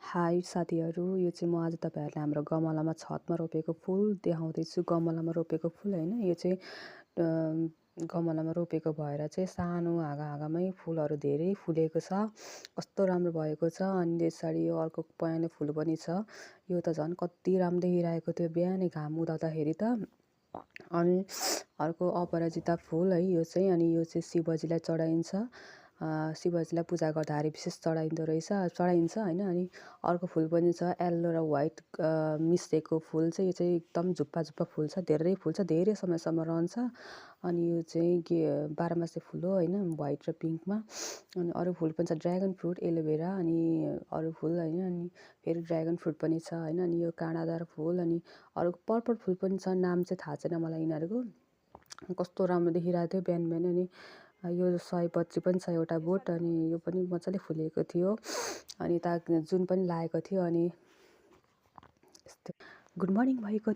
High साथीहरू, यो चाहिँ म आज तपाईँहरूलाई हाम्रो गमलामा छतमा रोपेको फुल देखाउँदैछु। गमलामा रोपेको फुल होइन, यो चाहिँ गमलामा रोपेको भएर चाहिँ सानो हाँगामै फुलहरू धेरै फुलेको छ। कस्तो राम्रो भएको छ। अनि त्यसरी यो अर्को पहेँलो फुल पनि छ। यो त झन् कति राम्रो देखिरहेको थियो बिहानै घाम उदाउँदाखेरि त। अनि अर्को अपराजिता फुल है, यो चाहिँ अनि यो चाहिँ शिवजीलाई चढाइन्छ। शिवजीलाई पूजा गर्दाखेरि विशेष चढाइन्छ होइन। अनि अर्को फुल पनि छ येल्लो र व्हाइट मिसेको फुल चाहिँ, यो चाहिँ एकदम झुप्पा फुल छ, धेरै फुल छ, धेरै समयसम्म रहन्छ। अनि यो चाहिँ के बाह्रमासे फुल हो होइन, व्हाइट र पिङ्कमा। अनि अरू फुल पनि छ ड्र्यागन फ्रुट, एलोभेरा अनि अरू फुल होइन। अनि फेरि ड्र्यागन फ्रुट पनि छ होइन। अनि यो काँडादार फुल अनि अरू पर्पल फुल पनि छ, नाम चाहिँ थाहा छैन मलाई यिनीहरूको। कस्तो राम्रो देखिरहेको थियो बिहान बिहान। अनि यो सयपत्री पनि छ एउटा बोट, अनि यो पनि मजाले फुलेको थियो। अनि जुन पनि लागेको थियो। अनि यस्तो गुड मर्निङ भएको